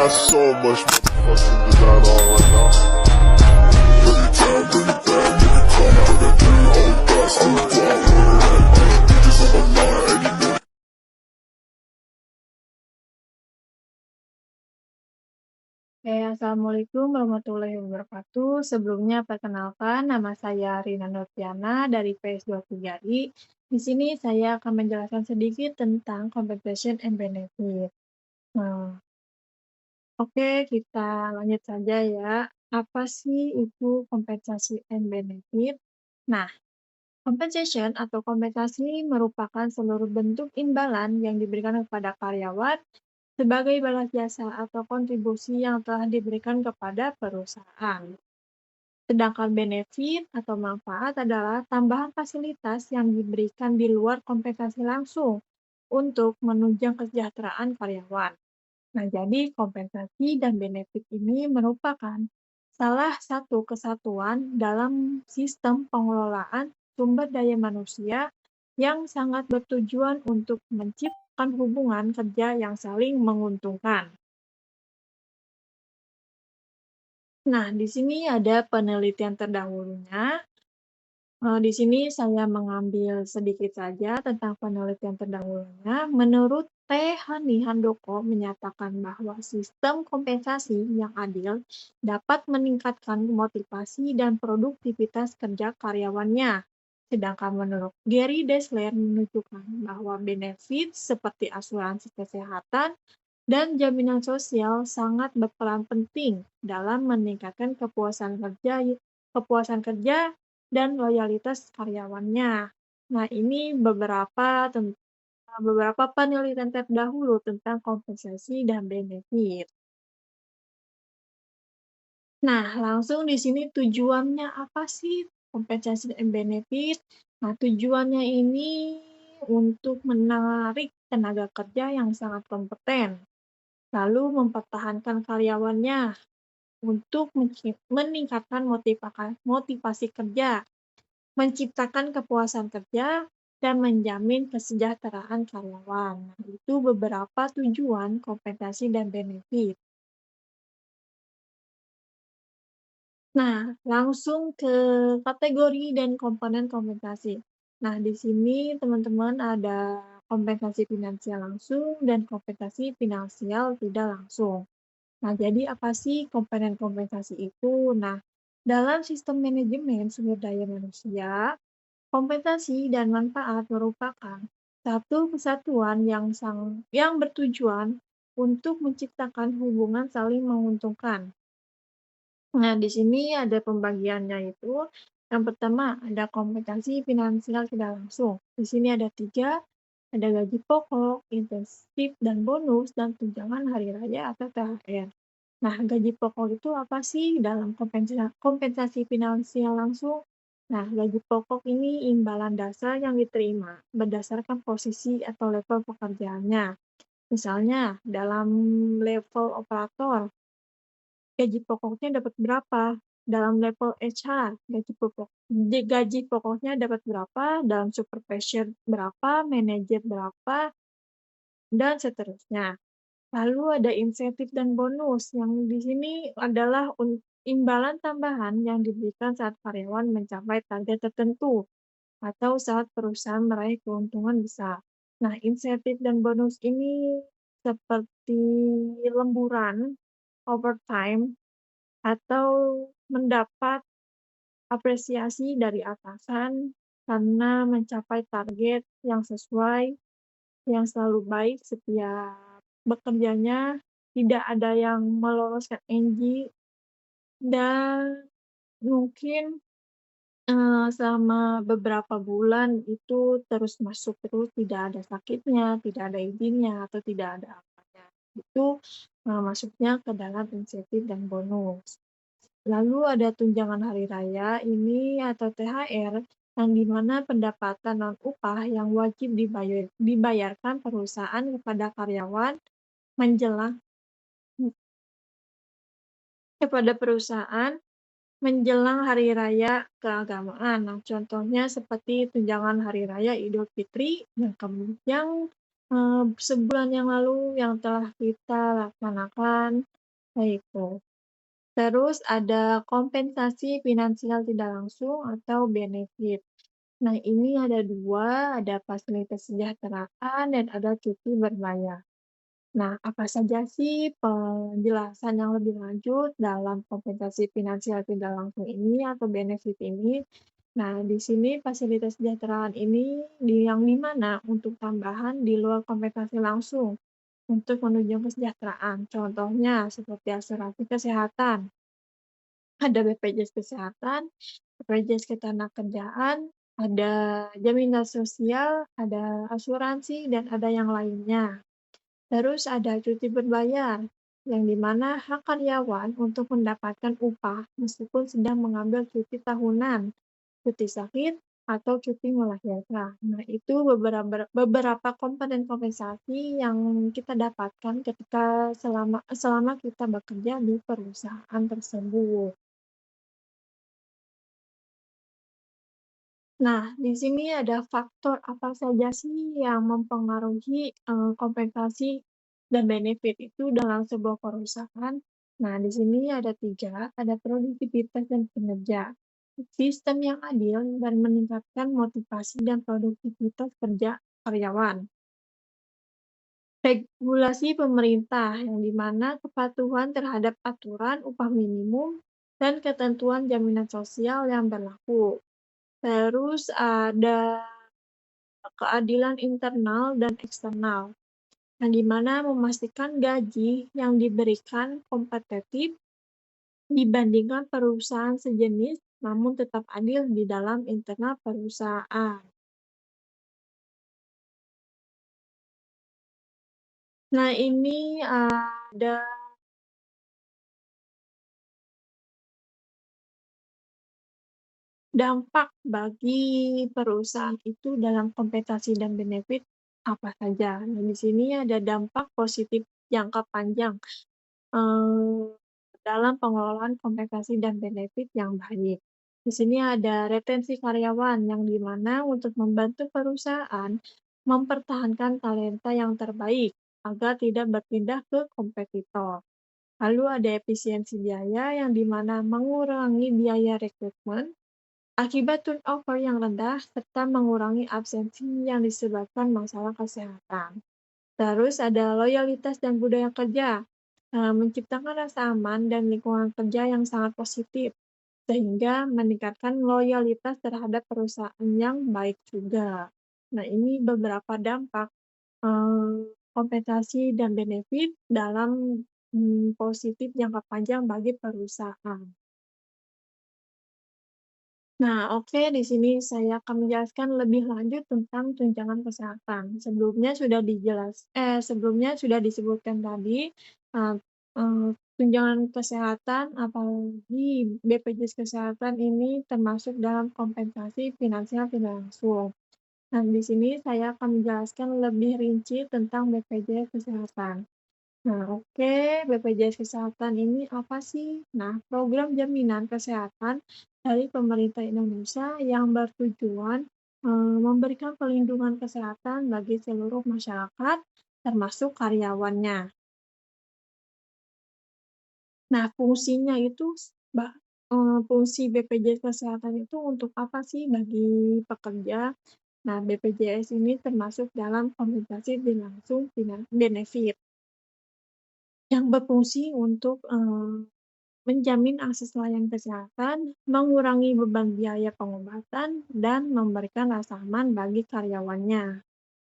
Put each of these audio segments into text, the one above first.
got so much motherfucking design on right now. Every time, bring it back, make it come, but that dirty old glass, I'm a dog, bitches on my line, any minute. Assalamualaikum warahmatullahi wabarakatuh. Sebelumnya perkenalkan, nama saya Rina Nurtiana dari PS23i. Di sini saya akan menjelaskan sedikit tentang compensation and benefit. Nah, oke, kita lanjut saja ya. Apa sih itu kompensasi and benefit? Nah, compensation atau kompensasi merupakan seluruh bentuk imbalan yang diberikan kepada karyawan sebagai balas jasa atau kontribusi yang telah diberikan kepada perusahaan. Sedangkan benefit atau manfaat adalah tambahan fasilitas yang diberikan di luar kompensasi langsung untuk menunjang kesejahteraan karyawan. Nah, jadi kompensasi dan benefit ini merupakan salah satu kesatuan dalam sistem pengelolaan sumber daya manusia yang sangat bertujuan untuk menciptakan hubungan kerja yang saling menguntungkan. Nah, di sini ada penelitian terdahulunya. Di sini saya mengambil sedikit saja tentang penelitian terdahulunya. Menurut T. Hani Handoko menyatakan bahwa sistem kompensasi yang adil dapat meningkatkan motivasi dan produktivitas kerja karyawannya. Sedangkan menurut Gary Dessler menunjukkan bahwa benefit seperti asuransi kesehatan dan jaminan sosial sangat berperan penting dalam meningkatkan kepuasan kerja dan loyalitas karyawannya. Nah, ini beberapa penelitian terdahulu tentang kompensasi dan benefit. Nah, langsung di sini tujuannya apa sih kompensasi dan benefit? Nah, tujuannya ini untuk menarik tenaga kerja yang sangat kompeten, lalu mempertahankan karyawannya untuk meningkatkan motivasi kerja, menciptakan kepuasan kerja, dan menjamin kesejahteraan karyawan. Nah, itu beberapa tujuan kompensasi dan benefit. Nah, langsung ke kategori dan komponen kompensasi. Nah, di sini teman-teman ada kompensasi finansial langsung dan kompensasi finansial tidak langsung. Nah, jadi apa sih komponen kompensasi itu? Nah, dalam sistem manajemen sumber daya manusia, kompensasi dan manfaat merupakan satu kesatuan yang bertujuan untuk menciptakan hubungan saling menguntungkan. Nah, di sini ada pembagiannya itu. Yang pertama, ada kompensasi finansial tidak langsung. Di sini ada 3, ada gaji pokok, insentif dan bonus, dan tunjangan hari raya atau THR. Nah, gaji pokok itu apa sih dalam kompensasi finansial langsung? Nah, gaji pokok ini imbalan dasar yang diterima berdasarkan posisi atau level pekerjaannya. Misalnya, dalam level operator, gaji pokoknya dapat berapa? Dalam level HR, gaji pokoknya dapat berapa? Dalam supervisor berapa? Manajer berapa? Dan seterusnya. Lalu ada insentif dan bonus, yang di sini adalah imbalan tambahan yang diberikan saat karyawan mencapai target tertentu atau saat perusahaan meraih keuntungan besar. Nah, insentif dan bonus ini seperti lemburan, overtime, atau mendapat apresiasi dari atasan karena mencapai target yang sesuai, yang selalu baik setiap bekerjanya, tidak ada yang meloloskan NG, dan mungkin selama beberapa bulan itu terus masuk terus, tidak ada sakitnya, tidak ada izinnya, atau tidak ada apanya. Itu masuknya ke dalam insentif dan bonus. Lalu ada tunjangan hari raya ini atau THR, yang dimana pendapatan non-upah yang wajib dibayarkan perusahaan kepada karyawan menjelang hari raya keagamaan. Nah, contohnya seperti tunjangan hari raya Idul Fitri yang sebulan yang lalu yang telah kita laksanakan, itu. Terus ada kompensasi finansial tidak langsung atau benefit. Nah, ini ada 2, ada fasilitas kesejahteraan dan ada cuti berbayar. Nah, apa saja sih penjelasan yang lebih lanjut dalam kompensasi finansial tidak langsung ini atau benefit ini? Nah, di sini fasilitas kesejahteraan ini yang di mana untuk tambahan di luar kompensasi langsung untuk menunjang kesejahteraan. Contohnya seperti asuransi kesehatan, ada BPJS Kesehatan, BPJS Ketenagakerjaan, ada jaminan sosial, ada asuransi, dan ada yang lainnya. Terus ada cuti berbayar, yang di mana hak karyawan untuk mendapatkan upah meskipun sedang mengambil cuti tahunan, cuti sakit, atau cuti melahirkan. Nah, itu beberapa komponen kompensasi yang kita dapatkan ketika selama kita bekerja di perusahaan tersebut. Nah, di sini ada faktor apa saja sih yang mempengaruhi, kompensasi dan benefit itu dalam sebuah perusahaan? Nah, di sini ada 3, ada produktivitas dan kinerja, sistem yang adil dan meningkatkan motivasi dan produktivitas kerja karyawan, regulasi pemerintah yang di mana kepatuhan terhadap aturan upah minimum dan ketentuan jaminan sosial yang berlaku. Terus ada keadilan internal dan eksternal, yang di mana memastikan gaji yang diberikan kompetitif dibandingkan perusahaan sejenis, namun tetap adil di dalam internal perusahaan. Nah, ini ada dampak bagi perusahaan itu dalam kompensasi dan benefit apa saja. Nah, di sini ada dampak positif jangka panjang dalam pengelolaan kompensasi dan benefit yang baik. Di sini ada retensi karyawan yang di mana untuk membantu perusahaan mempertahankan talenta yang terbaik agar tidak berpindah ke kompetitor. Lalu ada efisiensi biaya yang di mana mengurangi biaya rekrutmen akibat turnover yang rendah serta mengurangi absensi yang disebabkan masalah kesehatan. Terus ada loyalitas dan budaya kerja, menciptakan rasa aman dan lingkungan kerja yang sangat positif, sehingga meningkatkan loyalitas terhadap perusahaan yang baik juga. Nah, ini beberapa dampak kompensasi dan benefit dalam positif jangka panjang bagi perusahaan. Nah, oke, di sini saya akan menjelaskan lebih lanjut tentang tunjangan kesehatan. Sebelumnya sudah disebutkan tadi, eee eee, tunjangan kesehatan apalagi BPJS Kesehatan ini termasuk dalam kompensasi finansial tidak langsung. Nah, di sini saya akan menjelaskan lebih rinci tentang BPJS Kesehatan. Nah, oke, BPJS Kesehatan ini apa sih? Nah, program jaminan kesehatan dari pemerintah Indonesia yang bertujuan memberikan perlindungan kesehatan bagi seluruh masyarakat, termasuk karyawannya. Nah, fungsinya itu fungsi BPJS Kesehatan itu untuk apa sih bagi pekerja? Nah, BPJS ini termasuk dalam kompensasi tidak langsung benefit yang berfungsi untuk menjamin akses layanan kesehatan, mengurangi beban biaya pengobatan, dan memberikan rasa aman bagi karyawannya.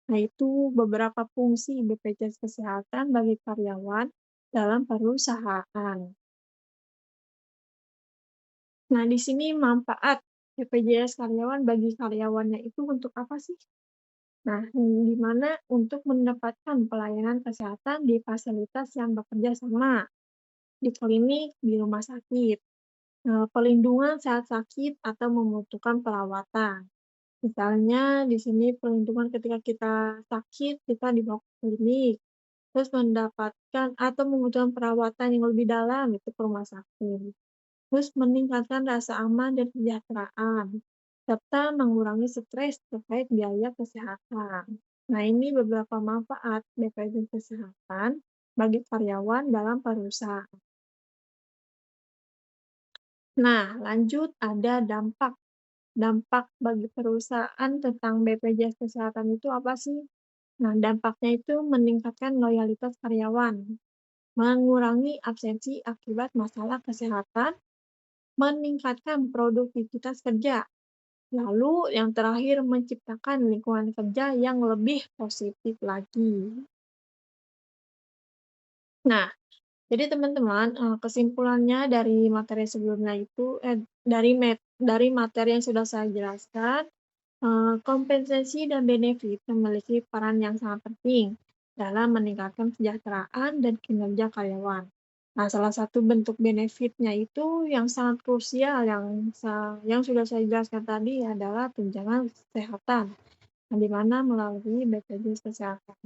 Nah, itu beberapa fungsi BPJS Kesehatan bagi karyawan dalam perusahaan. Nah, di sini manfaat BPJS karyawan bagi karyawannya itu untuk apa sih? Nah, di mana untuk mendapatkan pelayanan kesehatan di fasilitas yang bekerja sama, di klinik, di rumah sakit. Perlindungan saat sakit atau membutuhkan perawatan. Misalnya di sini perlindungan ketika kita sakit, kita dibawa ke klinik, terus mendapatkan atau membutuhkan perawatan yang lebih dalam, itu ke rumah sakit. Terus meningkatkan rasa aman dan kesejahteraan, serta mengurangi stres terkait biaya kesehatan. Nah, ini beberapa manfaat BPJS Kesehatan bagi karyawan dalam perusahaan. Nah, lanjut ada dampak. Dampak bagi perusahaan tentang BPJS Kesehatan itu apa sih? Nah, dampaknya itu meningkatkan loyalitas karyawan, mengurangi absensi akibat masalah kesehatan, meningkatkan produktivitas kerja, lalu yang terakhir menciptakan lingkungan kerja yang lebih positif lagi. Nah, jadi teman-teman, kesimpulannya dari materi sebelumnya itu dari materi yang sudah saya jelaskan, kompensasi dan benefit memiliki peran yang sangat penting dalam meningkatkan kesejahteraan dan kinerja karyawan. Nah, salah satu bentuk benefitnya itu yang sangat krusial yang sudah saya jelaskan tadi adalah tunjangan kesehatan, yang di mana melalui BPJS Kesehatan.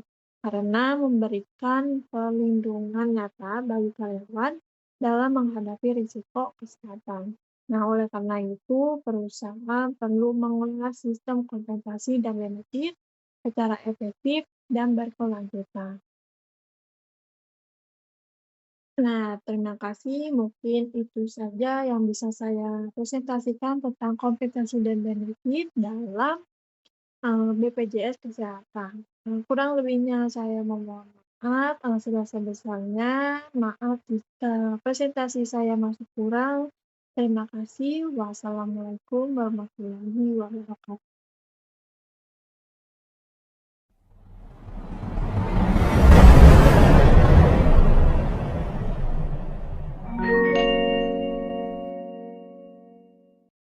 Karena memberikan perlindungan nyata bagi karyawan dalam menghadapi risiko kesehatan. Nah, oleh karena itu, perusahaan perlu mengelola sistem kompensasi dan benefit secara efektif dan berkelanjutan. Nah, terima kasih. Mungkin itu saja yang bisa saya presentasikan tentang kompensasi dan benefit dalam BPJS Kesehatan. Kurang lebihnya saya memohon maaf, sebesar-besarnya. Maaf jika presentasi saya masih kurang. Terima kasih. Wassalamualaikum warahmatullahi wabarakatuh.